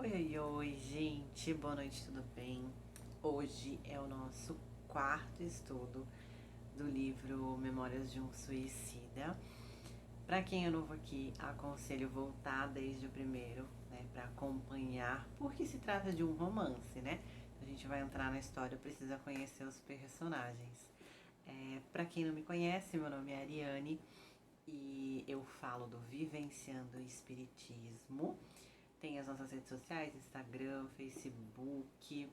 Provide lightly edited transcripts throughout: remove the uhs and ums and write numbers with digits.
Oi, oi, oi, gente, boa noite, tudo bem? Hoje é o nosso quarto estudo do livro Memórias de um Suicida. Para quem é novo aqui, aconselho voltar desde o primeiro, né, para acompanhar, porque se trata de um romance, né? A gente vai entrar na história, precisa conhecer os personagens. Para quem não me conhece, meu nome é Ariane e eu falo do Vivenciando o Espiritismo. Tem as nossas redes sociais, Instagram, Facebook,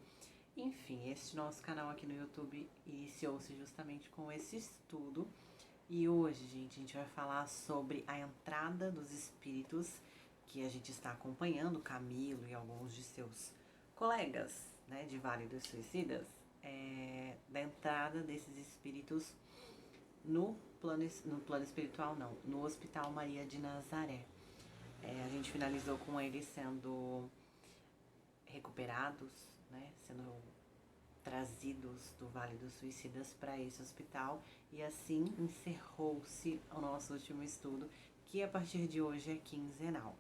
enfim, este nosso canal aqui no YouTube iniciou-se justamente com esse estudo. E hoje, gente, a gente vai falar sobre a entrada dos espíritos que a gente está acompanhando, Camilo e alguns de seus colegas, né, de Vale dos Suicidas, da entrada desses espíritos no plano espiritual, não, no Hospital Maria de Nazaré. A gente finalizou com eles sendo recuperados, né, sendo trazidos do Vale dos Suicidas para esse hospital, e assim encerrou-se o nosso último estudo, que a partir de hoje é quinzenal.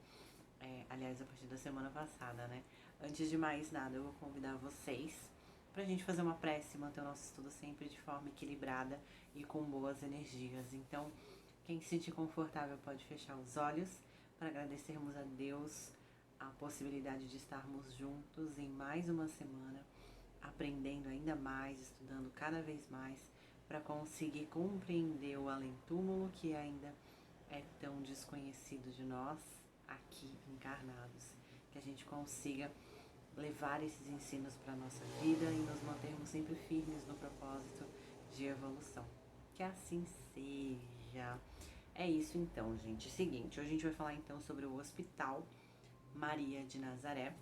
Aliás, a partir da semana passada, né? Antes de mais nada, eu vou convidar vocês para a gente fazer uma prece e manter o nosso estudo sempre de forma equilibrada e com boas energias. Então, quem se sentir confortável pode fechar os olhos para agradecermos a Deus a possibilidade de estarmos juntos em mais uma semana, aprendendo ainda mais, estudando cada vez mais, para conseguir compreender o além-túmulo que ainda é tão desconhecido de nós aqui encarnados. Que a gente consiga levar esses ensinos para a nossa vida e nos mantermos sempre firmes no propósito de evolução. Que assim seja. É isso então, gente. Seguinte, hoje a gente vai falar então sobre o Hospital Maria de Nazaré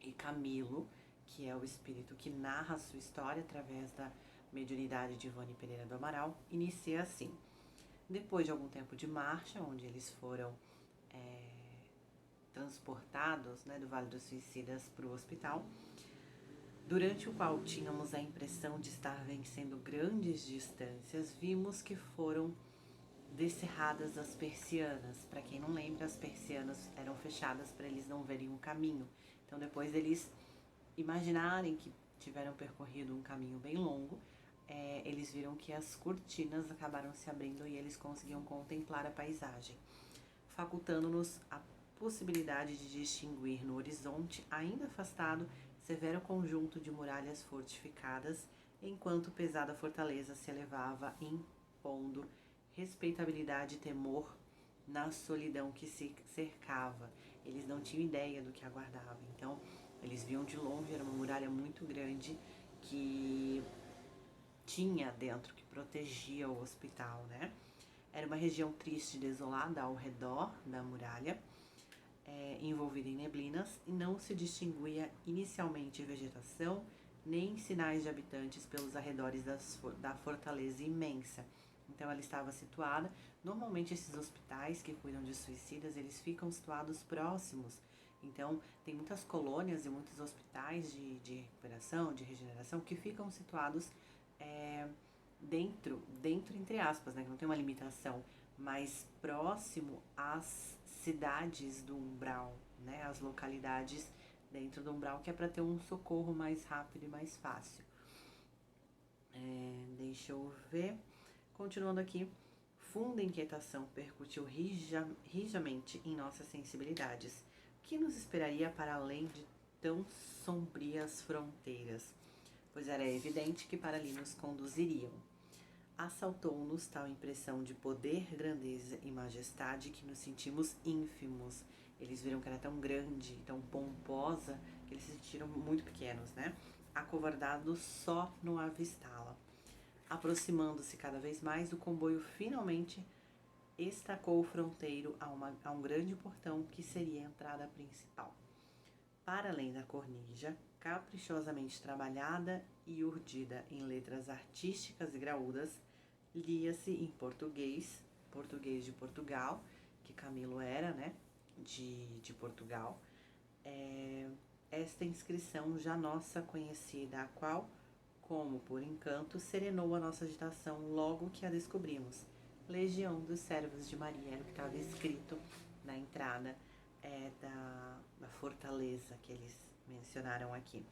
e Camilo, que é o espírito que narra a sua história através da mediunidade de Ivone Pereira do Amaral, inicia assim. Depois de algum tempo de marcha, onde eles foram transportados, né, do Vale dos Suicidas para o hospital, durante o qual tínhamos a impressão de estar vencendo grandes distâncias, vimos que foram descerradas as persianas. Para quem não lembra, as persianas eram fechadas para eles não verem o caminho. Então, depois eles imaginarem que tiveram percorrido um caminho bem longo, eles viram que as cortinas acabaram se abrindo e eles conseguiam contemplar a paisagem, facultando-nos a possibilidade de distinguir no horizonte, ainda afastado, severo conjunto de muralhas fortificadas, enquanto pesada fortaleza se elevava, impondo respeitabilidade e temor na solidão que se cercava. Eles não tinham ideia do que aguardava. Então, eles viam de longe, era uma muralha muito grande que tinha dentro, que protegia o hospital, né? Era uma região triste e desolada ao redor da muralha, envolvida em neblinas, e não se distinguia inicialmente vegetação nem sinais de habitantes pelos arredores da fortaleza imensa. Então ela estava situada. Normalmente esses hospitais que cuidam de suicidas, eles ficam situados próximos. Então tem muitas colônias e muitos hospitais de recuperação, de regeneração, que ficam situados é, dentro entre aspas, né, que não tem uma limitação, mas próximo às cidades do umbral, né, as localidades dentro do umbral, que é para ter um socorro mais rápido e mais fácil. Deixa eu ver. Continuando aqui, funda inquietação percutiu rijamente em nossas sensibilidades. Que nos esperaria para além de tão sombrias fronteiras? Pois era evidente que para ali nos conduziriam. Assaltou-nos tal impressão de poder, grandeza e majestade que nos sentimos ínfimos. Eles viram que era tão grande, tão pomposa, que eles se sentiram muito pequenos, né? Acovardados só no avistá-la. Aproximando-se cada vez mais, o comboio finalmente estacou o fronteiro a um grande portão que seria a entrada principal. Para além da cornija, caprichosamente trabalhada e urdida em letras artísticas e graúdas, lia-se em português de Portugal, que Camilo era, né, de Portugal, esta inscrição já nossa conhecida, a qual, como por encanto, serenou a nossa agitação logo que a descobrimos. Legião dos Servos de Maria, era o que estava escrito na entrada da fortaleza que eles mencionaram aqui,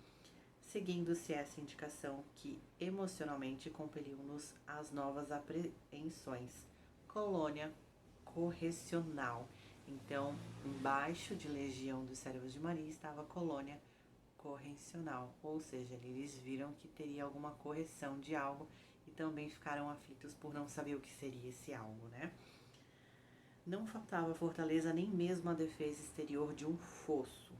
seguindo-se essa indicação que emocionalmente compeliu-nos às novas apreensões. Colônia correcional. Então, embaixo de Legião dos Servos de Maria estava a colônia correcional, ou seja, eles viram que teria alguma correção de algo e também ficaram aflitos por não saber o que seria esse algo, né? Não faltava fortaleza nem mesmo a defesa exterior de um fosso.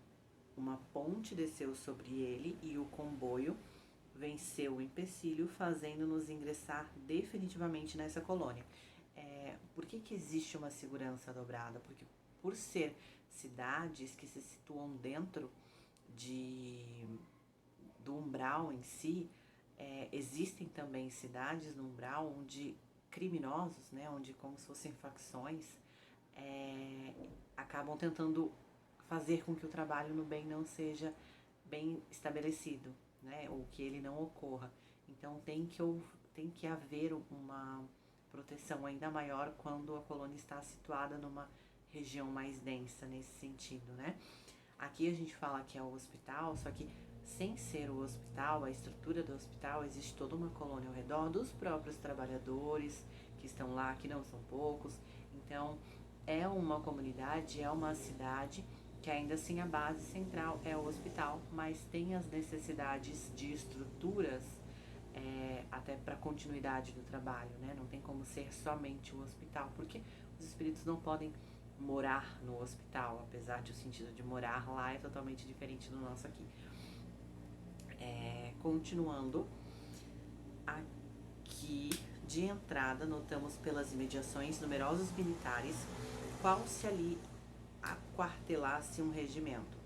Uma ponte desceu sobre ele e o comboio venceu o empecilho, fazendo-nos ingressar definitivamente nessa colônia. Por que existe uma segurança dobrada? Porque por ser cidades que se situam dentro do umbral em si, existem também cidades no umbral onde criminosos, né, onde como se fossem facções, acabam tentando fazer com que o trabalho no bem não seja bem estabelecido, né, ou que ele não ocorra. Então tem que haver uma proteção ainda maior quando a colônia está situada numa região mais densa nesse sentido, né? Aqui a gente fala que é o hospital, só que sem ser o hospital, a estrutura do hospital, existe toda uma colônia ao redor dos próprios trabalhadores que estão lá, que não são poucos. Então, é uma comunidade, é uma cidade que ainda assim a base central é o hospital, mas tem as necessidades de estruturas até para a continuidade do trabalho, né? Não tem como ser somente o hospital, porque os espíritos não podem morar no hospital, apesar de o sentido de morar lá é totalmente diferente do nosso aqui. Continuando, aqui de entrada notamos pelas imediações numerosos militares, qual se ali aquartelasse um regimento.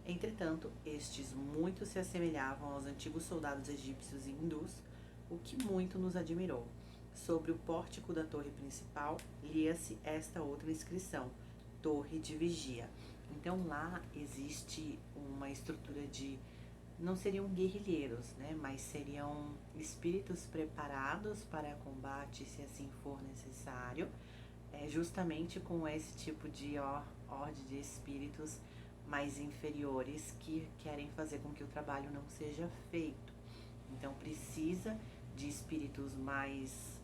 Entretanto, estes muito se assemelhavam aos antigos soldados egípcios e hindus, o que muito nos admirou. Sobre o pórtico da torre principal, lia-se esta outra inscrição: Torre de Vigia. Então lá existe uma estrutura de, não seriam guerrilheiros, né, mas seriam espíritos preparados para combate, se assim for necessário, justamente com esse tipo de ordem de espíritos mais inferiores que querem fazer com que o trabalho não seja feito. Então precisa de espíritos mais,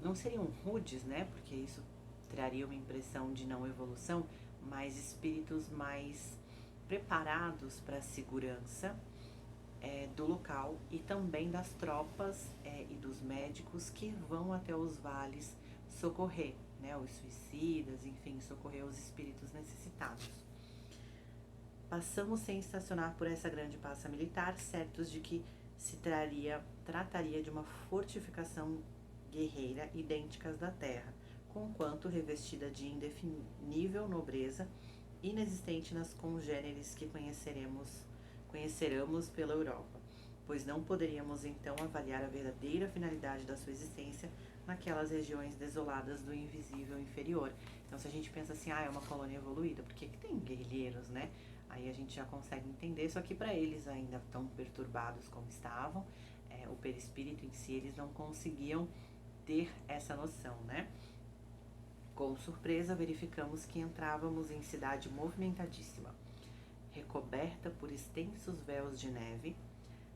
não seriam rudes, né, porque isso traria uma impressão de não evolução, mas espíritos mais preparados para a segurança do local e também das tropas e dos médicos que vão até os vales socorrer, né, os suicidas, enfim, socorrer os espíritos necessitados. Passamos sem estacionar por essa grande praça militar, certos de que se trataria de uma fortificação guerreira idênticas da terra, conquanto revestida de indefinível nobreza, inexistente nas congêneres que conheceremos pela Europa, pois não poderíamos então avaliar a verdadeira finalidade da sua existência naquelas regiões desoladas do invisível inferior. Então, se a gente pensa assim, é uma colônia evoluída, por que tem guerrilheiros, né? Aí a gente já consegue entender, só que para eles ainda tão perturbados como estavam, o perispírito em si, eles não conseguiam ter essa noção, né? Com surpresa, verificamos que entrávamos em cidade movimentadíssima, recoberta por extensos véus de neve.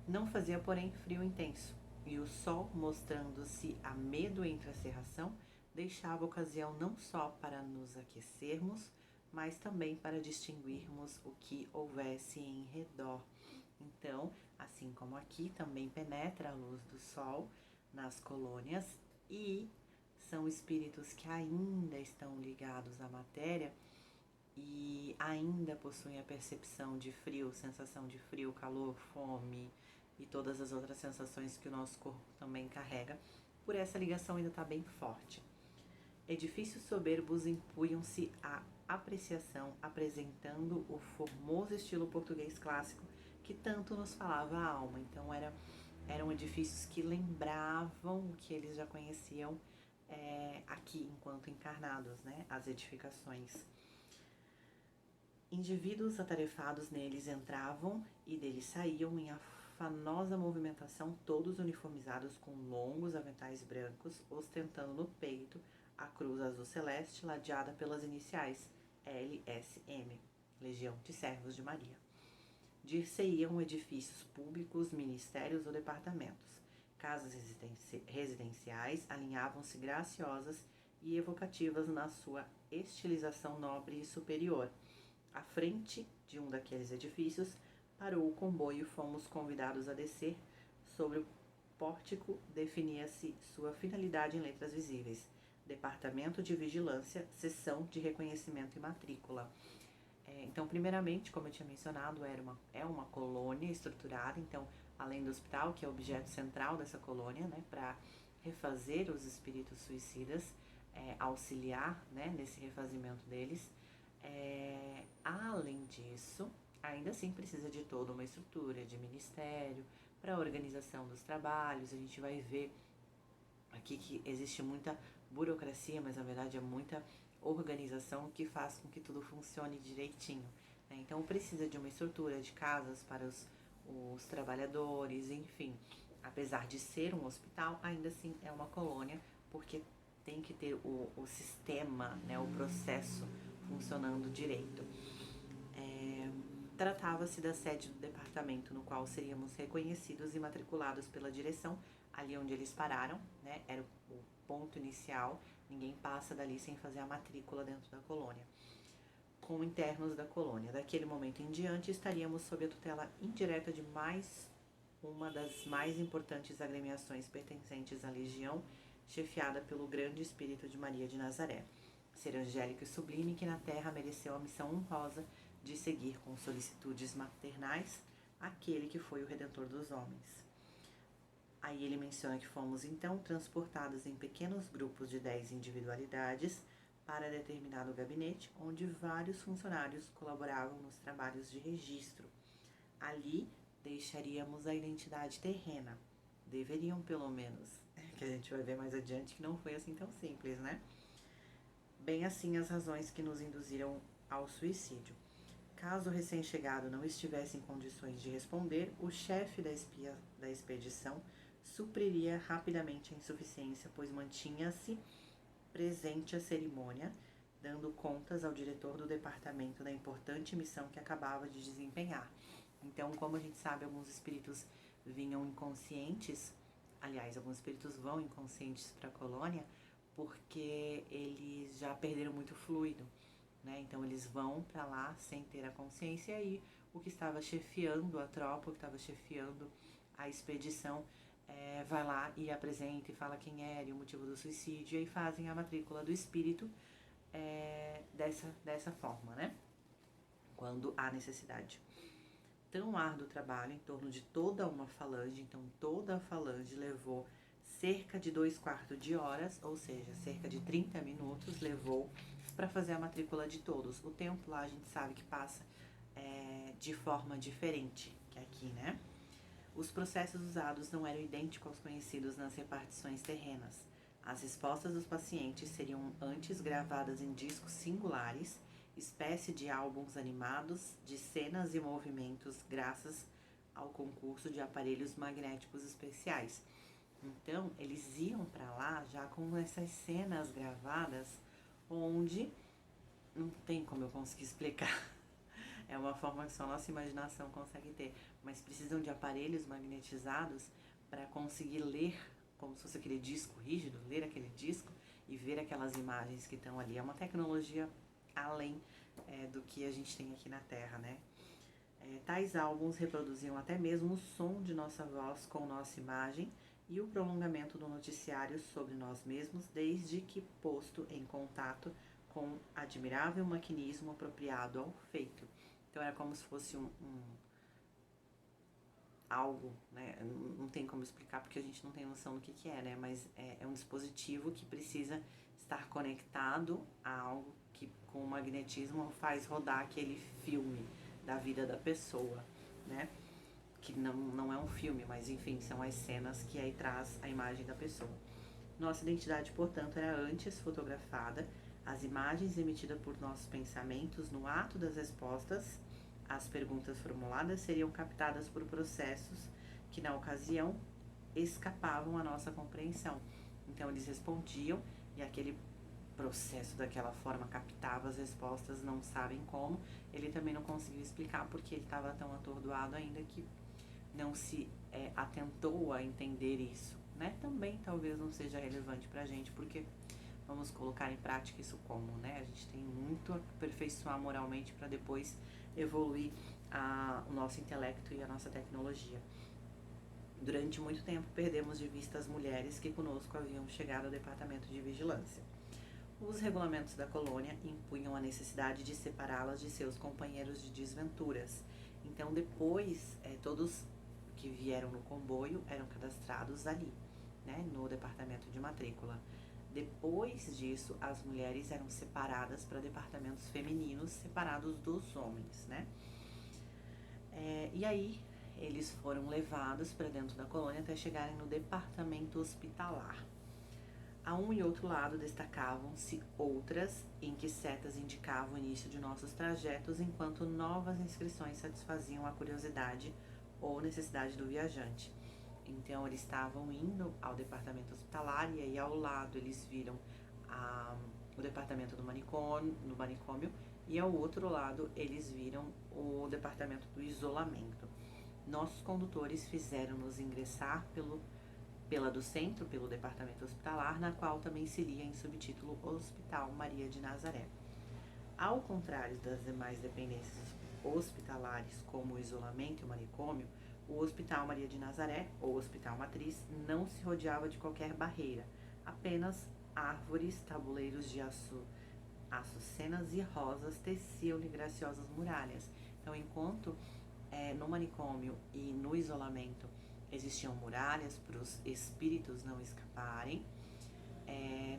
Não fazia, porém, frio intenso, e o sol, mostrando-se a medo entre a cerração, deixava ocasião não só para nos aquecermos, mas também para distinguirmos o que houvesse em redor. Então, assim como aqui, também penetra a luz do sol nas colônias e são espíritos que ainda estão ligados à matéria e ainda possuem a percepção de frio, sensação de frio, calor, fome e todas as outras sensações que o nosso corpo também carrega. Por essa ligação ainda está bem forte. Edifícios soberbos impunham-se à apreciação, apresentando o formoso estilo português clássico que tanto nos falava a alma. Então eram edifícios que lembravam o que eles já conheciam aqui enquanto encarnados, né? As edificações. Indivíduos atarefados neles entravam e deles saíam em afanosa movimentação, todos uniformizados com longos aventais brancos, ostentando no peito a cruz azul celeste ladeada pelas iniciais LSM. Legião de Servos de Maria. Dir-se-iam edifícios públicos, ministérios ou departamentos. Casas residenciais alinhavam-se graciosas e evocativas na sua estilização nobre e superior. À frente de um daqueles edifícios parou o comboio e fomos convidados a descer. Sobre o pórtico definia-se sua finalidade em letras visíveis: Departamento de Vigilância, Seção de Reconhecimento e Matrícula. Então, primeiramente, como eu tinha mencionado, é uma colônia estruturada. Então, além do hospital, que é o objeto central dessa colônia, né, para refazer os espíritos suicidas, auxiliar, né, nesse refazimento deles. Além disso, ainda assim precisa de toda uma estrutura de ministério para a organização dos trabalhos. A gente vai ver aqui que existe muita burocracia, mas na verdade é muita organização que faz com que tudo funcione direitinho, né? Então precisa de uma estrutura de casas para os trabalhadores, enfim. Apesar de ser um hospital, ainda assim é uma colônia, porque tem que ter o sistema, né, o processo funcionando direito. Tratava-se da sede do departamento, no qual seríamos reconhecidos e matriculados pela direção, ali onde eles pararam, né? Era o ponto inicial, ninguém passa dali sem fazer a matrícula dentro da colônia. Com internos da colônia. Daquele momento em diante, estaríamos sob a tutela indireta de mais uma das mais importantes agremiações pertencentes à Legião, chefiada pelo grande espírito de Maria de Nazaré, ser angélico e sublime, que na terra mereceu a missão honrosa de seguir com solicitudes maternais aquele que foi o Redentor dos homens. Aí ele menciona que fomos então transportados em pequenos grupos de 10 individualidades para determinado gabinete, onde vários funcionários colaboravam nos trabalhos de registro. Ali deixaríamos a identidade terrena. Deveriam, pelo menos, que a gente vai ver mais adiante que não foi assim tão simples, né? Bem assim as razões que nos induziram ao suicídio. Caso o recém-chegado não estivesse em condições de responder, o chefe da expedição supriria rapidamente a insuficiência, pois mantinha-se presente a cerimônia, dando contas ao diretor do departamento da importante missão que acabava de desempenhar. Então, como a gente sabe, alguns espíritos vinham inconscientes, aliás, alguns espíritos vão inconscientes para a colônia, porque eles já perderam muito fluido, né? Então eles vão para lá sem ter a consciência, e aí o que estava chefiando a tropa, o que estava chefiando a expedição, vai lá e apresenta e fala quem era e o motivo do suicídio, e aí fazem a matrícula do espírito dessa forma, né? Quando há necessidade. Tão árduo trabalho em torno de toda uma falange, então toda a falange levou cerca de 2/4 de horas, ou seja, cerca de 30 minutos levou para fazer a matrícula de todos. O tempo lá a gente sabe que passa de forma diferente que aqui, né? Os processos usados não eram idênticos aos conhecidos nas repartições terrenas. As respostas dos pacientes seriam antes gravadas em discos singulares, espécie de álbuns animados de cenas e movimentos, graças ao concurso de aparelhos magnéticos especiais. Então, eles iam para lá já com essas cenas gravadas, onde não tem como eu conseguir explicar. É uma forma que só a nossa imaginação consegue ter, mas precisam de aparelhos magnetizados para conseguir ler, como se fosse aquele disco rígido, ler aquele disco e ver aquelas imagens que estão ali. É uma tecnologia além do que a gente tem aqui na Terra, né? Tais álbuns reproduziam até mesmo o som de nossa voz com nossa imagem e o prolongamento do noticiário sobre nós mesmos, desde que posto em contato com admirável maquinismo apropriado ao feito. Então era como se fosse algo, né? Não tem como explicar porque a gente não tem noção do que é, né? Mas é um dispositivo que precisa estar conectado a algo que com o magnetismo faz rodar aquele filme da vida da pessoa, né? Que não é um filme, mas enfim, são as cenas que aí traz a imagem da pessoa. Nossa identidade, portanto, era antes fotografada, as imagens emitidas por nossos pensamentos no ato das respostas às perguntas formuladas seriam captadas por processos que, na ocasião, escapavam à nossa compreensão. Então, eles respondiam e aquele processo daquela forma, captava as respostas, não sabem como. Ele também não conseguiu explicar porque ele estava tão atordoado ainda que não se atentou a entender isso, né? Também talvez não seja relevante pra gente, porque vamos colocar em prática isso como, né? A gente tem muito a aperfeiçoar moralmente para depois evoluir o nosso intelecto e a nossa tecnologia. Durante muito tempo perdemos de vista as mulheres que conosco haviam chegado ao departamento de vigilância. Os regulamentos da colônia impunham a necessidade de separá-las de seus companheiros de desventuras. Então depois, todos que vieram no comboio eram cadastrados ali, né, no departamento de matrícula. Depois disso, as mulheres eram separadas para departamentos femininos, separados dos homens, né? E aí, eles foram levados para dentro da colônia até chegarem no departamento hospitalar. A um e outro lado destacavam-se outras em que setas indicavam o início de nossos trajetos, enquanto novas inscrições satisfaziam a curiosidade ou necessidade do viajante. Então, eles estavam indo ao departamento hospitalar e aí ao lado eles viram o departamento do manicômio e ao outro lado eles viram o departamento do isolamento. Nossos condutores fizeram-nos ingressar pela do centro, pelo departamento hospitalar, na qual também se lia em subtítulo Hospital Maria de Nazaré. Ao contrário das demais dependências hospitalares, como o isolamento e o manicômio, o Hospital Maria de Nazaré, ou Hospital Matriz, não se rodeava de qualquer barreira, apenas árvores, tabuleiros de açucenas e rosas teciam-lhe graciosas muralhas. Então, enquanto no manicômio e no isolamento existiam muralhas para os espíritos não escaparem,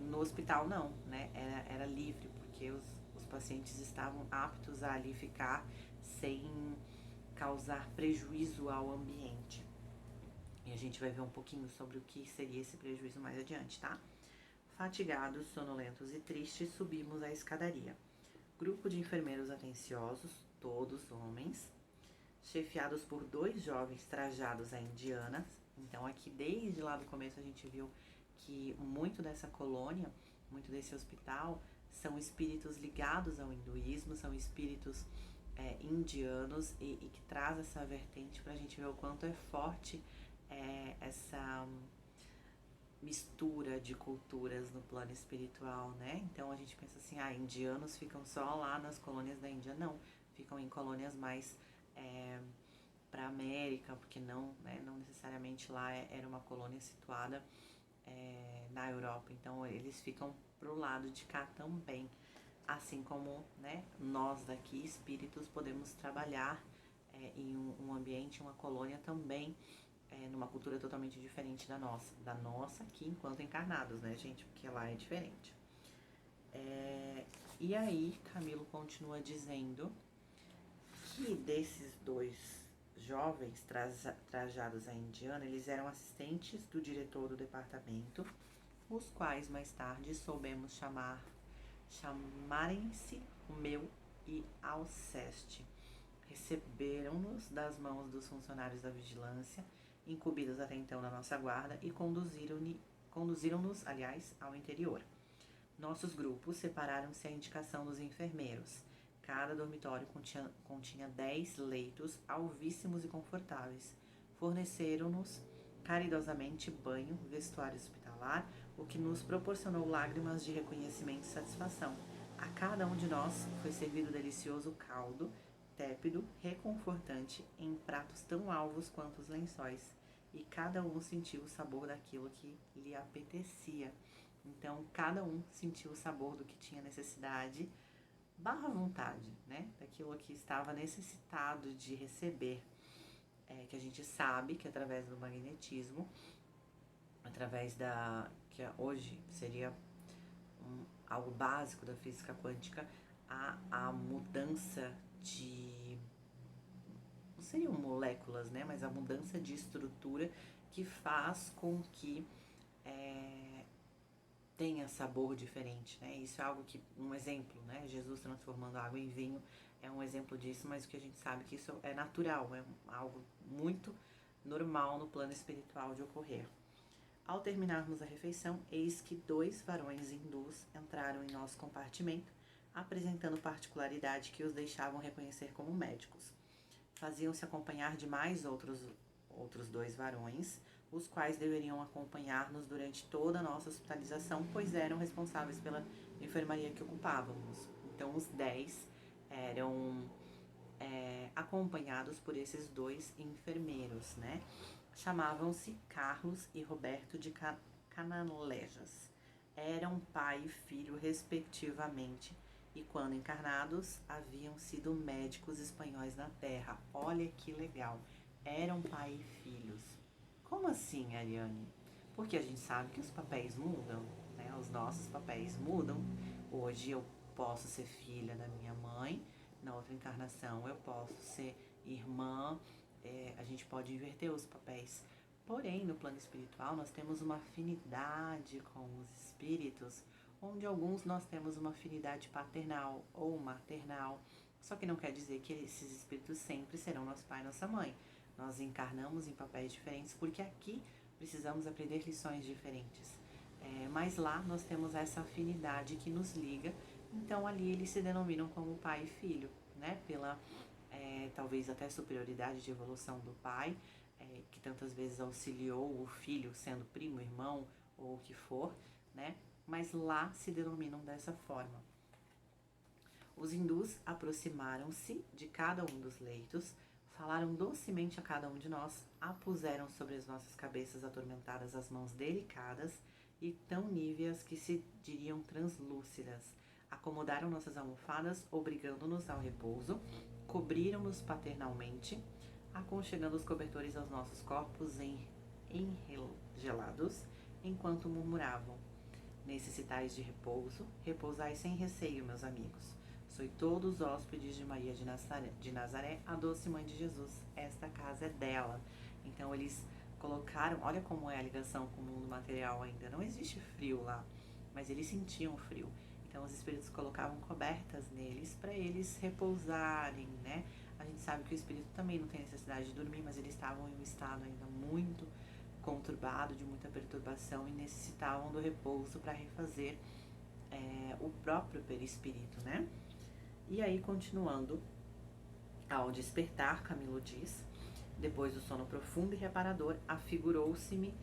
no hospital não, né? Era livre, porque os pacientes estavam aptos a ali ficar sem causar prejuízo ao ambiente. E a gente vai ver um pouquinho sobre o que seria esse prejuízo mais adiante, tá? Fatigados, sonolentos e tristes, subimos a escadaria. Grupo de enfermeiros atenciosos, todos homens, chefiados por 2 jovens trajados a indianas. Então aqui desde lá do começo a gente viu que muito dessa colônia, muito desse hospital, são espíritos ligados ao hinduísmo, são espíritos indianos e que traz essa vertente pra gente ver o quanto é forte essa mistura de culturas no plano espiritual, né? Então a gente pensa assim, indianos ficam só lá nas colônias da Índia. Não, ficam em colônias mais para a América, porque não necessariamente lá era uma colônia situada na Europa. Então eles ficam pro lado de cá também. Assim como, né, nós daqui, espíritos, podemos trabalhar em um ambiente, uma colônia também, numa cultura totalmente diferente da nossa aqui enquanto encarnados, né, gente, porque lá é diferente. E aí, Camilo continua dizendo que desses 2 jovens trajados à indiana, eles eram assistentes do diretor do departamento, os quais mais tarde soubemos chamarem-se Romeu e Alceste. Receberam-nos das mãos dos funcionários da vigilância, incumbidos até então na nossa guarda, e conduziram-nos, aliás, ao interior. Nossos grupos separaram-se à indicação dos enfermeiros. Cada dormitório continha 10 leitos alvíssimos e confortáveis. Forneceram-nos caridosamente banho, vestuário hospitalar, o que nos proporcionou lágrimas de reconhecimento e satisfação. A cada um de nós foi servido delicioso caldo, tépido, reconfortante, em pratos tão alvos quanto os lençóis, e cada um sentiu o sabor daquilo que lhe apetecia. Então, cada um sentiu o sabor do que tinha necessidade, vontade, né? Daquilo que estava necessitado de receber, que a gente sabe que através do magnetismo, através que hoje seria algo básico da física quântica, a mudança de, não seriam moléculas, né, mas a mudança de estrutura que faz com que tenha sabor diferente, né? Isso é algo que, um exemplo, né? Jesus transformando água em vinho é um exemplo disso, mas o que a gente sabe que isso é natural, é algo muito normal no plano espiritual de ocorrer. Ao terminarmos a refeição, eis que 2 varões hindus entraram em nosso compartimento, apresentando particularidade que os deixavam reconhecer como médicos. Faziam-se acompanhar de mais outros 2 varões, os quais deveriam acompanhar-nos durante toda a nossa hospitalização, pois eram responsáveis pela enfermaria que ocupávamos. Então, os 10 eram acompanhados por esses 2 enfermeiros, né? Chamavam-se Carlos e Roberto de Canalejas. Eram pai e filho, respectivamente, e quando encarnados, haviam sido médicos espanhóis na Terra. Olha que legal! Eram pai e filhos. Como assim, Ariane? Porque a gente sabe que os papéis mudam, né? Os nossos papéis mudam. Hoje eu posso ser filha da minha mãe, na outra encarnação eu posso ser irmã, a gente pode inverter os papéis. Porém, no plano espiritual, nós temos uma afinidade com os espíritos, onde alguns nós temos uma afinidade paternal ou maternal, só que não quer dizer que esses espíritos sempre serão nosso pai e nossa mãe. Nós encarnamos em papéis diferentes porque aqui precisamos aprender lições diferentes. Mas lá nós temos essa afinidade que nos liga, então ali eles se denominam como pai e filho, né? Pela talvez até superioridade de evolução do pai, que tantas vezes auxiliou o filho, sendo primo, irmão ou o que for, né? Mas lá se denominam dessa forma. Os hindus aproximaram-se de cada um dos leitos, falaram docemente a cada um de nós, apuseram sobre as nossas cabeças atormentadas as mãos delicadas e tão níveas que se diriam translúcidas, acomodaram nossas almofadas, obrigando-nos ao repouso, cobriram-nos paternalmente, aconchegando os cobertores aos nossos corpos engelados, enquanto murmuravam: necessitais de repouso, repousai sem receio, meus amigos. Sois todos hóspedes de Maria de Nazaré, a doce mãe de Jesus. Esta casa é dela. Então eles colocaram, olha como é a ligação com o mundo material ainda. Não existe frio lá, mas eles sentiam frio. Então os espíritos colocavam cobertas neles para eles repousarem, né? A gente sabe que o espírito também não tem necessidade de dormir, mas eles estavam em um estado ainda muito conturbado, de muita perturbação, e necessitavam do repouso para refazer o próprio perispírito, né? E aí, continuando, ao despertar, Camilo diz, depois do sono profundo e reparador, afigurou-se-me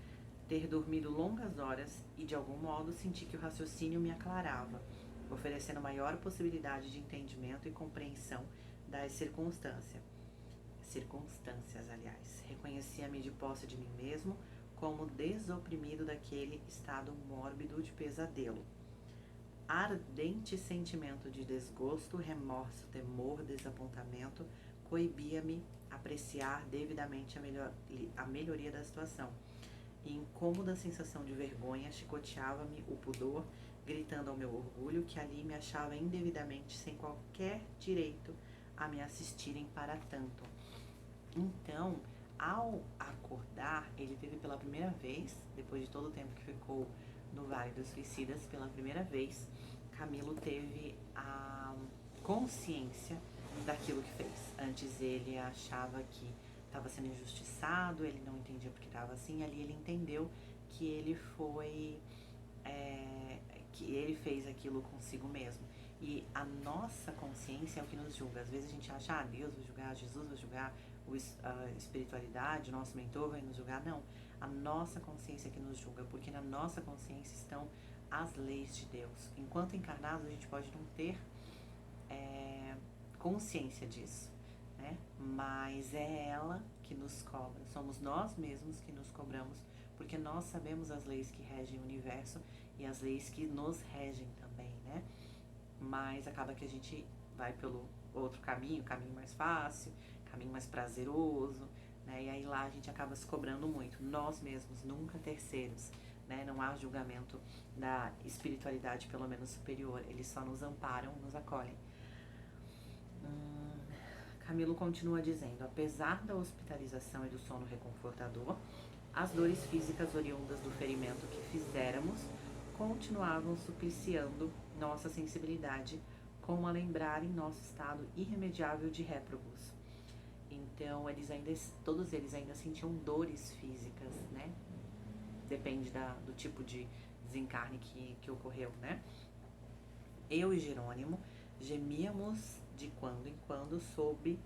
ter dormido longas horas e, de algum modo, senti que o raciocínio me aclarava, oferecendo maior possibilidade de entendimento e compreensão das circunstâncias, aliás. Reconhecia-me de posse de mim mesmo como desoprimido daquele estado mórbido de pesadelo. Ardente sentimento de desgosto, remorso, temor, desapontamento coibia-me apreciar devidamente a melhoria da situação. E incômoda sensação de vergonha chicoteava-me o pudor, gritando ao meu orgulho que ali me achava indevidamente sem qualquer direito a me assistirem para tanto. Então, ao acordar, ele teve pela primeira vez, depois de todo o tempo que ficou no Vale dos Suicidas, pela primeira vez, Camilo teve a consciência daquilo que fez. Antes ele achava que estava sendo injustiçado, ele não entendia porque estava assim. Ali ele entendeu que ele foi, que ele fez aquilo consigo mesmo. E a nossa consciência é o que nos julga. Às vezes a gente acha, Deus vai julgar, Jesus vai julgar, a espiritualidade, o nosso mentor vai nos julgar. Não, a nossa consciência é que nos julga, porque na nossa consciência estão as leis de Deus. Enquanto encarnados, a gente pode não ter consciência disso, né? Mas é ela que nos cobra, somos nós mesmos que nos cobramos, porque nós sabemos as leis que regem o universo e as leis que nos regem também, né? Mas acaba que a gente vai pelo outro caminho mais fácil, caminho mais prazeroso, né? E aí lá a gente acaba se cobrando muito, nós mesmos, nunca terceiros, né? Não há julgamento da espiritualidade, pelo menos superior, eles só nos amparam, nos acolhem. Camilo continua dizendo: apesar da hospitalização e do sono reconfortador, as dores físicas oriundas do ferimento que fizéramos continuavam supliciando nossa sensibilidade, como a lembrarem nosso estado irremediável de réprobos. Então, todos eles ainda sentiam dores físicas, né? depende do tipo de desencarne que ocorreu, né? Eu e Jerônimo gemíamos de quando em quando sob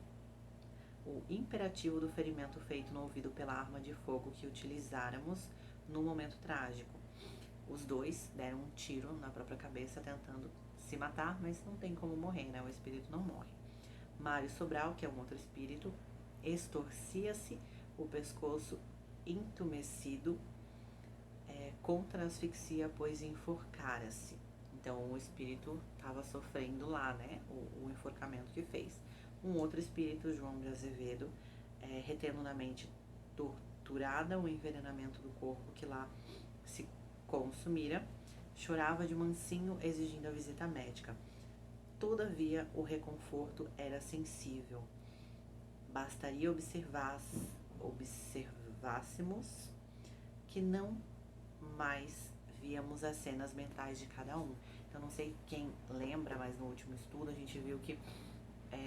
o imperativo do ferimento feito no ouvido pela arma de fogo que utilizáramos no momento trágico. Os dois deram um tiro na própria cabeça tentando se matar, mas não tem como morrer, né? O espírito não morre. Mário Sobral, que é um outro espírito, extorcia-se o pescoço entumecido contra a asfixia, pois enforcara-se. Então o espírito estava sofrendo lá, né? O enforcamento que fez. Um outro espírito, João de Azevedo, retendo na mente torturada o envenenamento do corpo que lá se consumira, chorava de mansinho exigindo a visita médica. Todavia, o reconforto era sensível. Bastaria observássemos que não mais víamos as cenas mentais de cada um. Eu não sei quem lembra, mas no último estudo a gente viu que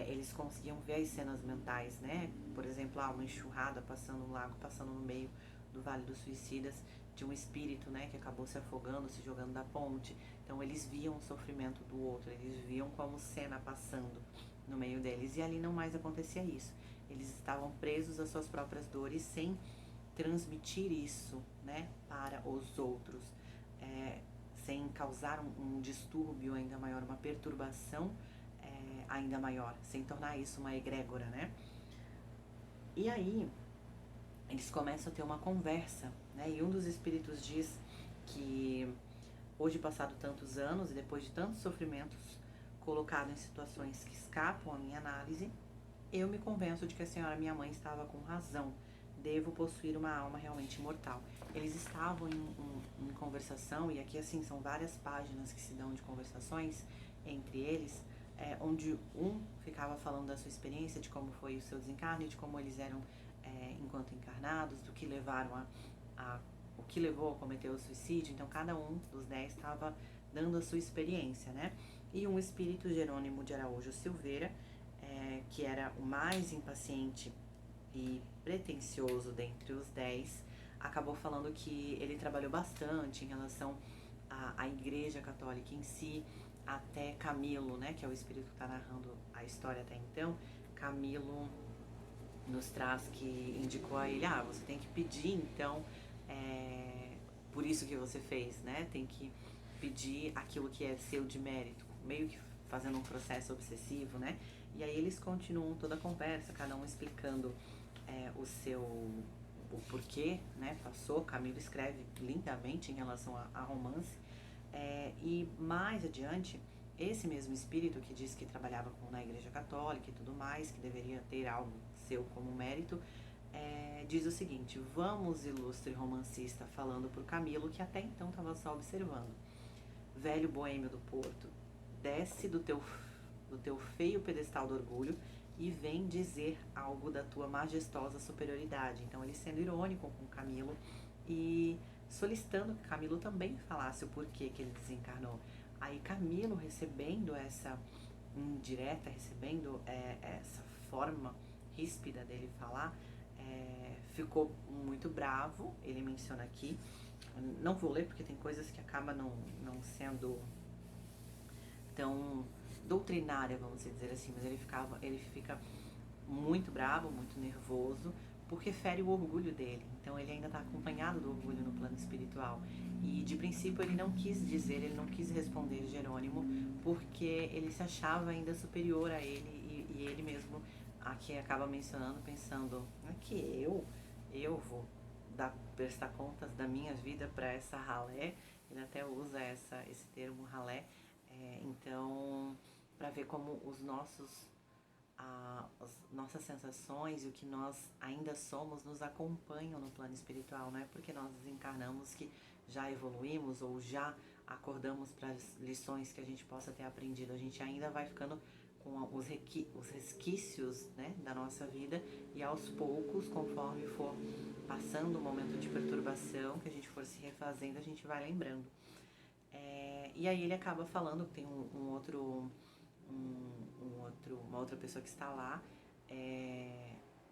eles conseguiam ver as cenas mentais, né? Por exemplo, uma enxurrada passando no lago, passando no meio do Vale dos Suicidas, de um espírito, né, que acabou se afogando, se jogando da ponte. Então eles viam o sofrimento do outro, eles viam como cena passando no meio deles, e ali não mais acontecia isso. Eles estavam presos às suas próprias dores sem transmitir isso, né, para os outros, sem causar um distúrbio ainda maior, uma perturbação ainda maior, sem tornar isso uma egrégora, né? E aí eles começam a ter uma conversa, né? E um dos espíritos diz que hoje, passado tantos anos e depois de tantos sofrimentos, colocado em situações que escapam à minha análise, eu me convenço de que a senhora minha mãe estava com razão. Devo possuir uma alma realmente imortal. Eles estavam em conversação, e aqui assim são várias páginas que se dão de conversações entre eles, onde um ficava falando da sua experiência, de como foi o seu desencarne, de como eles eram enquanto encarnados, do que levaram o que levou a cometer o suicídio. Então cada um dos 10 estava dando a sua experiência, né? E um espírito, Jerônimo de Araújo Silveira, que era o mais impaciente e pretensioso dentre os 10, acabou falando que ele trabalhou bastante em relação à Igreja Católica em si, até Camilo, né, que é o espírito que está narrando a história até então. Camilo nos traz que indicou a ele, você tem que pedir, então, por isso que você fez, né, tem que pedir aquilo que é seu de mérito, meio que fazendo um processo obsessivo, né. E aí eles continuam toda a conversa, cada um explicando o porquê, né, passou. Camilo escreve lindamente em relação a romance, e mais adiante, esse mesmo espírito que diz que trabalhava na Igreja Católica e tudo mais, que deveria ter algo seu como mérito, diz o seguinte: vamos, ilustre romancista, falando por Camilo, que até então estava só observando. Velho boêmio do Porto, desce do teu feio pedestal do orgulho e vem dizer algo da tua majestosa superioridade. Então ele sendo irônico com Camilo e solicitando que Camilo também falasse o porquê que ele desencarnou. Aí Camilo, recebendo essa indireta, recebendo essa forma ríspida dele falar, ficou muito bravo. Ele menciona aqui, não vou ler porque tem coisas que acabam não sendo tão doutrinária, vamos dizer assim, mas ele fica muito bravo, muito nervoso, porque fere o orgulho dele. Então ele ainda está acompanhado do orgulho no plano espiritual. E de princípio ele não quis dizer, ele não quis responder Jerônimo, porque ele se achava ainda superior a ele, e ele mesmo aqui acaba mencionando, pensando, que eu vou prestar contas da minha vida para essa ralé. Ele até usa esse termo ralé. Então, para ver como as nossas sensações e o que nós ainda somos nos acompanham no plano espiritual. Não é porque nós desencarnamos que já evoluímos ou já acordamos para as lições que a gente possa ter aprendido. A gente ainda vai ficando com os resquícios, né, da nossa vida, e aos poucos, conforme for passando o momento de perturbação, que a gente for se refazendo, a gente vai lembrando. E aí ele acaba falando que tem uma outra pessoa que está lá,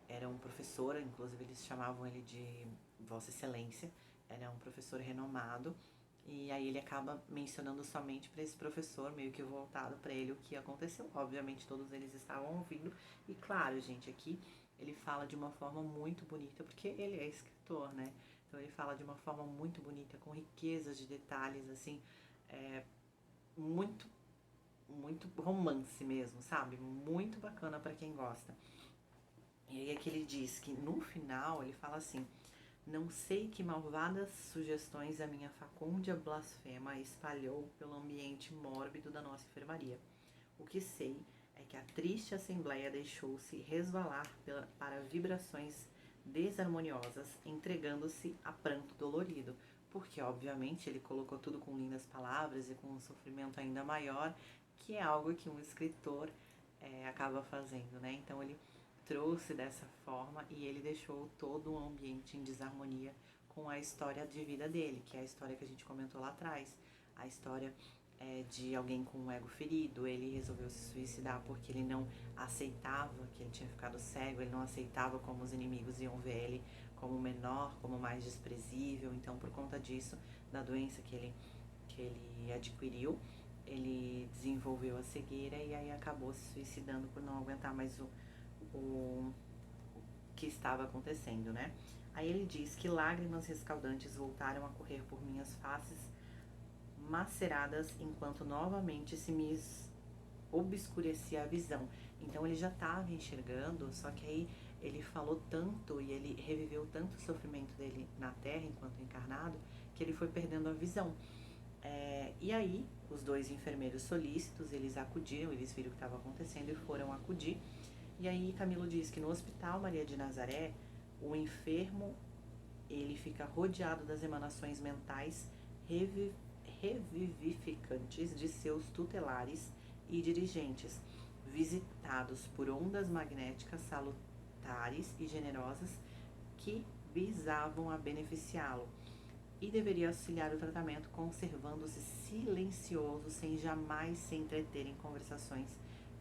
era um professor, inclusive eles chamavam ele de Vossa Excelência, era um professor renomado, e aí ele acaba mencionando somente para esse professor, meio que voltado para ele o que aconteceu. Obviamente todos eles estavam ouvindo, e claro, gente, aqui ele fala de uma forma muito bonita, porque ele é escritor, né? Então ele fala de uma forma muito bonita, com riqueza de detalhes, assim, muito, muito romance mesmo, sabe? Muito bacana para quem gosta. E aí é que ele diz que no final ele fala assim: não sei que malvadas sugestões a minha facúndia blasfema espalhou pelo ambiente mórbido da nossa enfermaria. O que sei é que a triste assembleia deixou-se resvalar para vibrações desarmoniosas, entregando-se a pranto dolorido, porque obviamente ele colocou tudo com lindas palavras e com um sofrimento ainda maior, que é algo que um escritor acaba fazendo, né? Então ele trouxe dessa forma e ele deixou todo um ambiente em desarmonia com a história de vida dele, que é a história que a gente comentou lá atrás, a história de alguém com o ego ferido. Ele resolveu se suicidar porque ele não aceitava que ele tinha ficado cego, ele não aceitava como os inimigos iam ver ele como menor, como mais desprezível. Então, por conta disso, da doença que ele adquiriu, ele desenvolveu a cegueira e aí acabou se suicidando por não aguentar mais o que estava acontecendo, né? Aí ele diz que lágrimas rescaldantes voltaram a correr por minhas faces maceradas enquanto novamente se me obscurecia a visão. Então ele já estava enxergando, só que aí ele falou tanto e ele reviveu tanto o sofrimento dele na Terra enquanto encarnado, que ele foi perdendo a visão. E aí os dois enfermeiros solícitos, eles acudiram, eles viram o que estava acontecendo e foram acudir. E aí Camilo diz que no Hospital Maria de Nazaré, o enfermo ele fica rodeado das emanações mentais revivificantes de seus tutelares e dirigentes, visitados por ondas magnéticas salutares e generosas que visavam a beneficiá-lo, e deveria auxiliar o tratamento conservando-se silencioso sem jamais se entreter em conversações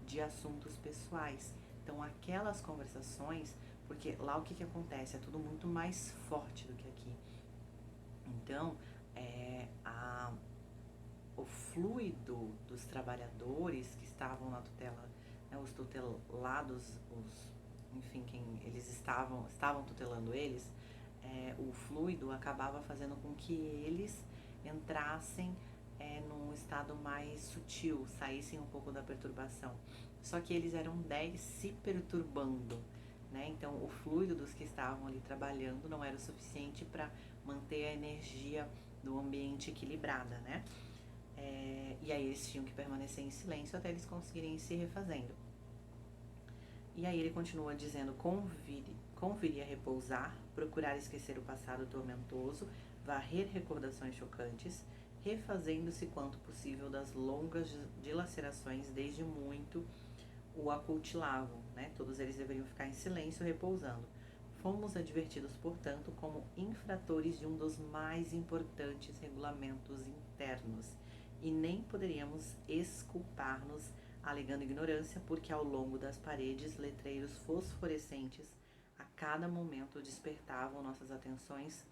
de assuntos pessoais. Então aquelas conversações, porque lá o que acontece? É tudo muito mais forte do que aqui. Então, o fluido dos trabalhadores que estavam na tutela, né, os tutelados, enfim, quem eles estavam tutelando eles, o fluido acabava fazendo com que eles entrassem num estado mais sutil, saíssem um pouco da perturbação. Só que eles eram 10 se perturbando, né? Então o fluido dos que estavam ali trabalhando não era o suficiente para manter a energia do ambiente equilibrada, né? E aí eles tinham que permanecer em silêncio até eles conseguirem ir se refazendo. E aí ele continua dizendo: conviria repousar, procurar esquecer o passado tormentoso, varrer recordações chocantes, refazendo-se quanto possível das longas dilacerações desde muito o acultilavam, né? Todos eles deveriam ficar em silêncio, repousando. Fomos advertidos, portanto, como infratores de um dos mais importantes regulamentos internos, e nem poderíamos exculpar-nos alegando ignorância, porque ao longo das paredes letreiros fosforescentes a cada momento despertavam nossas atenções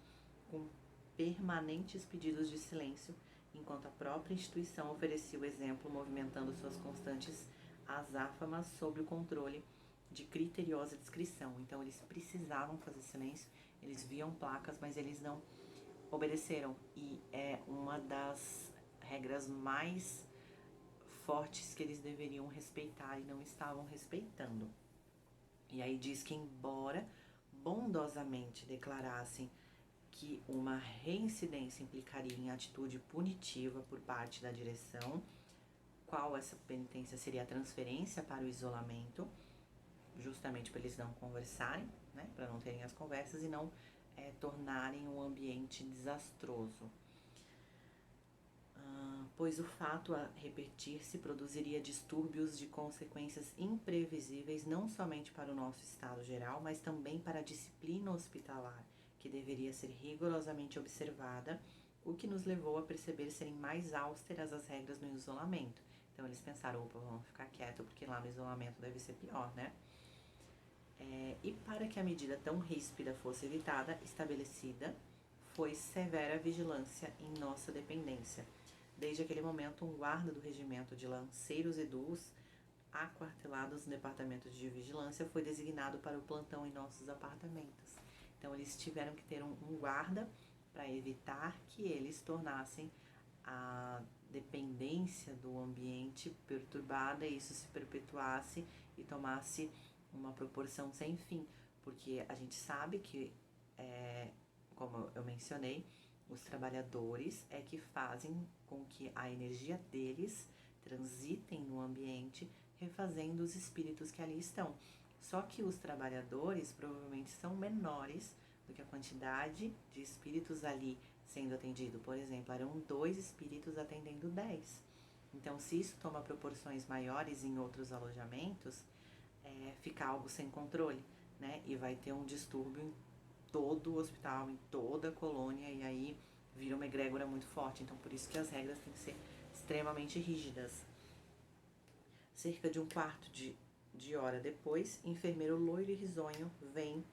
com permanentes pedidos de silêncio, enquanto a própria instituição oferecia o exemplo, movimentando suas constantes azáfamas sob o controle de criteriosa descrição. Então eles precisavam fazer silêncio, eles viam placas, mas eles não obedeceram. E é uma das regras mais fortes que eles deveriam respeitar e não estavam respeitando. E aí diz que embora bondosamente declarassem que uma reincidência implicaria em atitude punitiva por parte da direção, qual essa penitência seria a transferência para o isolamento, justamente para eles não conversarem, né, para não terem as conversas e não tornarem um ambiente desastroso. Pois o fato a repetir-se produziria distúrbios de consequências imprevisíveis não somente para o nosso estado geral, mas também para a disciplina hospitalar, que deveria ser rigorosamente observada, o que nos levou a perceber serem mais austeras as regras no isolamento. Então eles pensaram: opa, vamos ficar quieto porque lá no isolamento deve ser pior, né? E para que a medida tão ríspida fosse evitada, estabelecida foi severa vigilância em nossa dependência. Desde aquele momento, um guarda do regimento de lanceiros edus, aquartelados no departamento de vigilância, foi designado para o plantão em nossos apartamentos. Então, eles tiveram que ter um guarda para evitar que eles tornassem a dependência do ambiente perturbada e isso se perpetuasse e tomasse uma proporção sem fim, porque a gente sabe que, como eu mencionei, os trabalhadores é que fazem com que a energia deles transitem no ambiente, refazendo os espíritos que ali estão. Só que os trabalhadores provavelmente são menores do que a quantidade de espíritos ali sendo atendido. Por exemplo, eram 2 espíritos atendendo 10. Então, se isso toma proporções maiores em outros alojamentos, fica algo sem controle, né? E vai ter um distúrbio em todo o hospital, em toda a colônia, e aí vira uma egrégora muito forte. Então, por isso que as regras têm que ser extremamente rígidas. Cerca de um quarto de hora depois, enfermeiro loiro e risonho vem,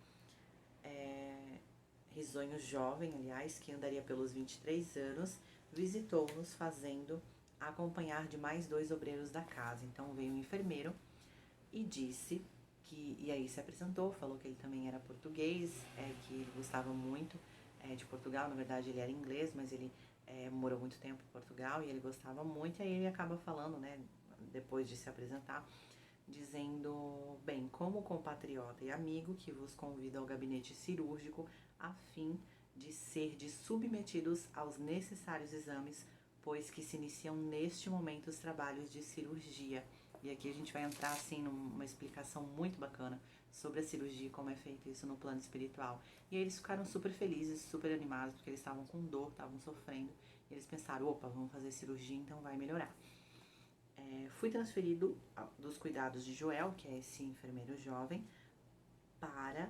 risonho jovem, aliás, que andaria pelos 23 anos, visitou-nos fazendo acompanhar de mais 2 obreiros da casa. Então veio um enfermeiro e disse que, e aí se apresentou, falou que ele também era português, que ele gostava muito de Portugal. Na verdade ele era inglês, mas ele morou muito tempo em Portugal e ele gostava muito. E aí ele acaba falando, né, depois de se apresentar, dizendo: bem, como compatriota e amigo, que vos convido ao gabinete cirúrgico a fim de serdes submetidos aos necessários exames, pois que se iniciam neste momento os trabalhos de cirurgia. E aqui a gente vai entrar assim numa explicação muito bacana sobre a cirurgia, como é feito isso no plano espiritual. E aí eles ficaram super felizes, super animados, porque eles estavam com dor, estavam sofrendo. E eles pensaram: opa, vamos fazer cirurgia, então vai melhorar. Fui transferido dos cuidados de Joel, que é esse enfermeiro jovem, para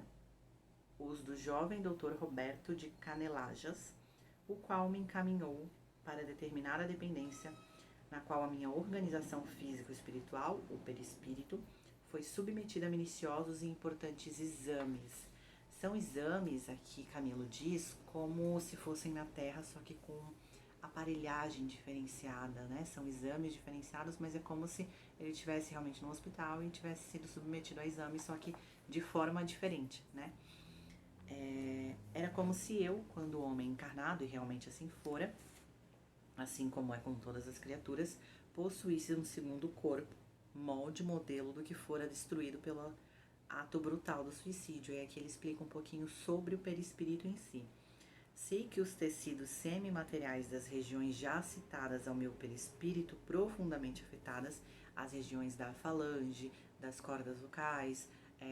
os do jovem doutor Roberto de Canelajas, o qual me encaminhou para determinada dependência, na qual a minha organização físico-espiritual, o perispírito, foi submetida a minuciosos e importantes exames. São exames, aqui Camilo diz, como se fossem na Terra, só que com aparelhagem diferenciada, né? São exames diferenciados, mas é como se ele estivesse realmente no hospital e tivesse sido submetido a exames, só que de forma diferente, né? Era como se eu, quando homem encarnado, e realmente assim fora, assim como é com todas as criaturas, possuísse um segundo corpo, molde, modelo do que fora destruído pelo ato brutal do suicídio. E aqui ele explica um pouquinho sobre o perispírito em si. Sei que os tecidos semimateriais das regiões já citadas ao meu perispírito, profundamente afetadas, as regiões da falange, das cordas vocais,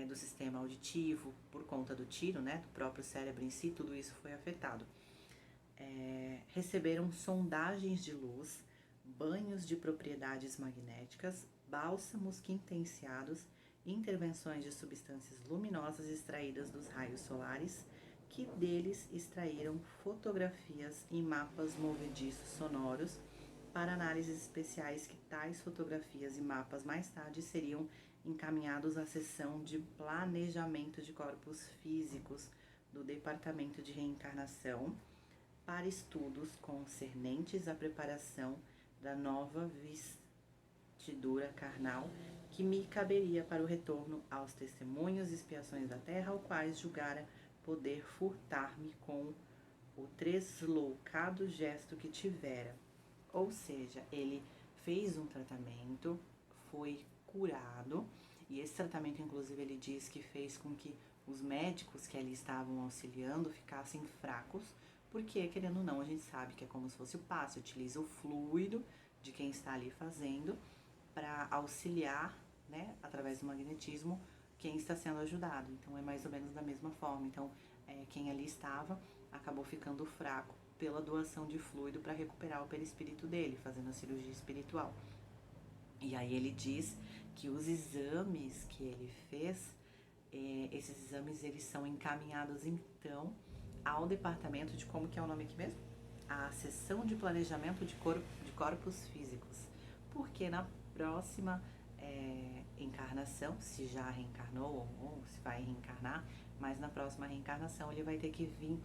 do sistema auditivo, por conta do tiro, né, do próprio cérebro em si, tudo isso foi afetado. Receberam sondagens de luz, banhos de propriedades magnéticas, bálsamos quintenciados, intervenções de substâncias luminosas extraídas dos raios solares, que deles extraíram fotografias e mapas movediços sonoros para análises especiais, que tais fotografias e mapas mais tarde seriam encaminhados à seção de planejamento de corpos físicos do Departamento de Reencarnação para estudos concernentes à preparação da nova vestidura carnal que me caberia para o retorno aos testemunhos e expiações da terra, ao quais julgara poder furtar-me com o tresloucado gesto que tivera. Ou seja, ele fez um tratamento, foi curado, e esse tratamento, inclusive, ele diz que fez com que os médicos que ali estavam auxiliando ficassem fracos, porque, querendo ou não, a gente sabe que é como se fosse o passe, utiliza o fluido de quem está ali fazendo para auxiliar, né, através do magnetismo, quem está sendo ajudado. Então, é mais ou menos da mesma forma. Então, quem ali estava acabou ficando fraco pela doação de fluido para recuperar o perispírito dele, fazendo a cirurgia espiritual. E aí ele diz que os exames que ele fez, esses exames eles são encaminhados então ao departamento de, como que é o nome aqui mesmo? A seção de planejamento de corpos físicos. Porque na próxima encarnação, se já reencarnou ou se vai reencarnar, mas na próxima reencarnação ele vai ter que vir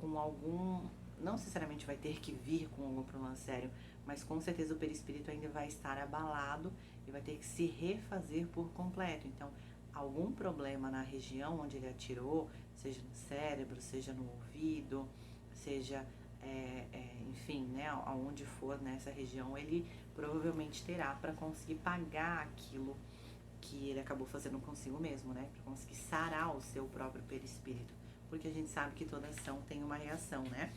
com algum... Não necessariamente vai ter que vir com algum problema sério, mas com certeza o perispírito ainda vai estar abalado e vai ter que se refazer por completo. Então, algum problema na região onde ele atirou, seja no cérebro, seja no ouvido, seja, enfim, né, aonde for nessa região, ele provavelmente terá para conseguir pagar aquilo que ele acabou fazendo consigo mesmo, né, para conseguir sarar o seu próprio perispírito, porque a gente sabe que toda ação tem uma reação, né?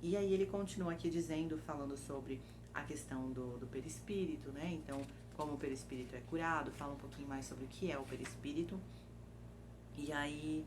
E aí ele continua aqui dizendo, falando sobre a questão do perispírito, né? Então, como o perispírito é curado, fala um pouquinho mais sobre o que é o perispírito. E aí,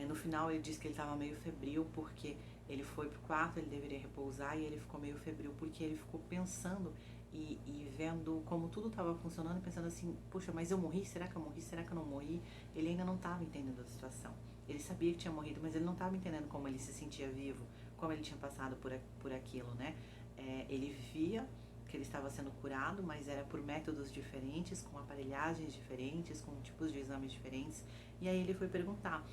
no final ele disse que ele estava meio febril porque ele foi pro quarto, ele deveria repousar e ele ficou meio febril porque ele ficou pensando e vendo como tudo estava funcionando, pensando assim, puxa, mas eu morri? Será que eu morri? Será que eu não morri? Ele ainda não estava entendendo a situação. Ele sabia que tinha morrido, mas ele não estava entendendo como ele se sentia vivo, como ele tinha passado por aquilo, né? Ele via que ele estava sendo curado, mas era por métodos diferentes, com aparelhagens diferentes, com tipos de exames diferentes. E aí ele foi perguntar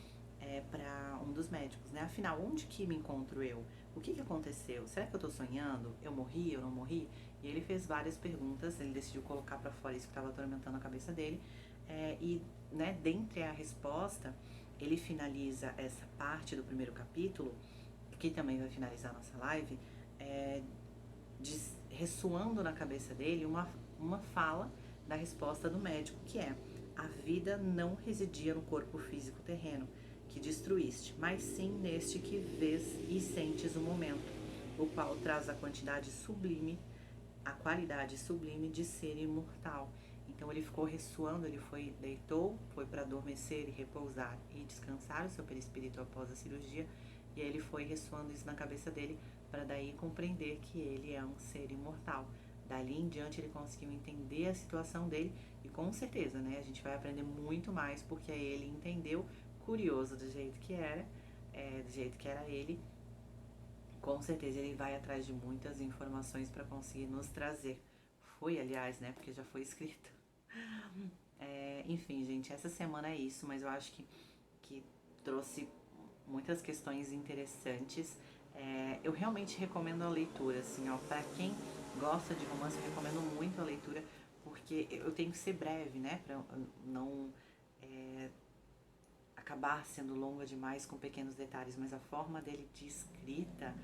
para um dos médicos, né? Afinal, onde que me encontro eu? O que aconteceu? Será que eu tô sonhando? Eu morri? Eu não morri? E ele fez várias perguntas, ele decidiu colocar para fora isso que estava atormentando a cabeça dele. E, né, dentre a resposta, ele finaliza essa parte do primeiro capítulo, que também vai finalizar a nossa live, ressoando na cabeça dele uma fala da resposta do médico, que é: a vida não residia no corpo físico terreno que destruíste, mas sim neste que vês e sentes o momento, o qual traz a quantidade sublime, a qualidade sublime de ser imortal. Então ele ficou ressoando, ele deitou, foi para adormecer e repousar e descansar o seu perispírito após a cirurgia, e aí ele foi ressoando isso na cabeça dele para daí compreender que ele é um ser imortal. Dali em diante ele conseguiu entender a situação dele e com certeza, né, a gente vai aprender muito mais porque aí ele entendeu, curioso do jeito que era, do jeito que era ele. Com certeza ele vai atrás de muitas informações para conseguir nos trazer. Foi, aliás, né, porque já foi escrito. Enfim, gente, essa semana é isso, mas eu acho que trouxe muitas questões interessantes. Eu realmente recomendo a leitura, assim, ó, para quem gosta de romance, eu recomendo muito a leitura, porque eu tenho que ser breve, né, para não acabar sendo longa demais com pequenos detalhes, mas a forma dele de escrita,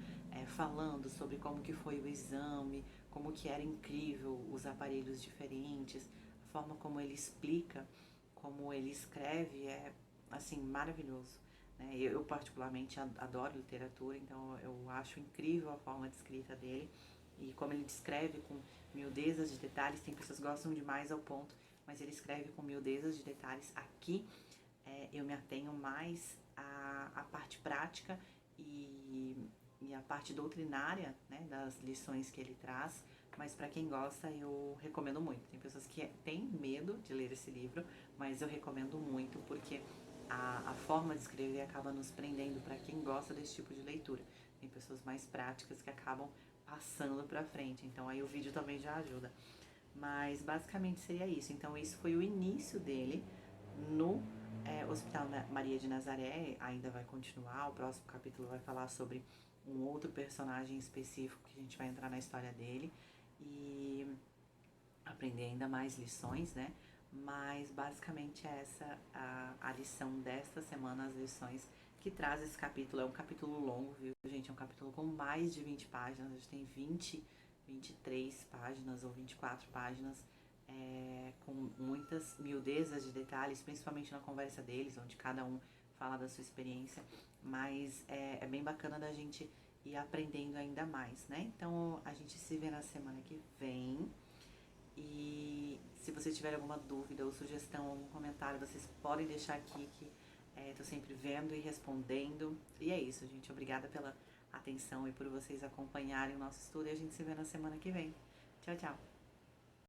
falando sobre como que foi o exame, como que era incrível os aparelhos diferentes, a forma como ele explica, como ele escreve, é, assim, maravilhoso. Né? Eu particularmente adoro literatura, então eu acho incrível a forma de escrita dele e como ele descreve com miudezas de detalhes. Tem pessoas que gostam demais ao ponto, mas ele escreve com miudezas de detalhes. Aqui eu me atenho mais à parte prática e a parte doutrinária, né, das lições que ele traz, mas para quem gosta eu recomendo muito. Tem pessoas que têm medo de ler esse livro, mas eu recomendo muito porque a forma de escrever acaba nos prendendo para quem gosta desse tipo de leitura. Tem pessoas mais práticas que acabam passando para frente, então aí o vídeo também já ajuda. Mas basicamente seria isso. Então isso foi o início dele no Hospital Maria de Nazaré. Ainda vai continuar, o próximo capítulo vai falar sobre um outro personagem específico que a gente vai entrar na história dele e aprender ainda mais lições, né? Mas basicamente essa a lição desta semana, as lições que traz esse capítulo. É um capítulo longo, viu, gente? É um capítulo com mais de 20 páginas, a gente tem 23 páginas ou 24 páginas, com muitas miudezas de detalhes, principalmente na conversa deles, onde cada um fala da sua experiência, mas é bem bacana da gente ir aprendendo ainda mais, né? Então a gente se vê na semana que vem. E se vocês tiverem alguma dúvida ou sugestão, algum comentário, vocês podem deixar aqui que tô sempre vendo e respondendo. E é isso, gente. Obrigada pela atenção e por vocês acompanharem o nosso estudo. E a gente se vê na semana que vem. Tchau, tchau!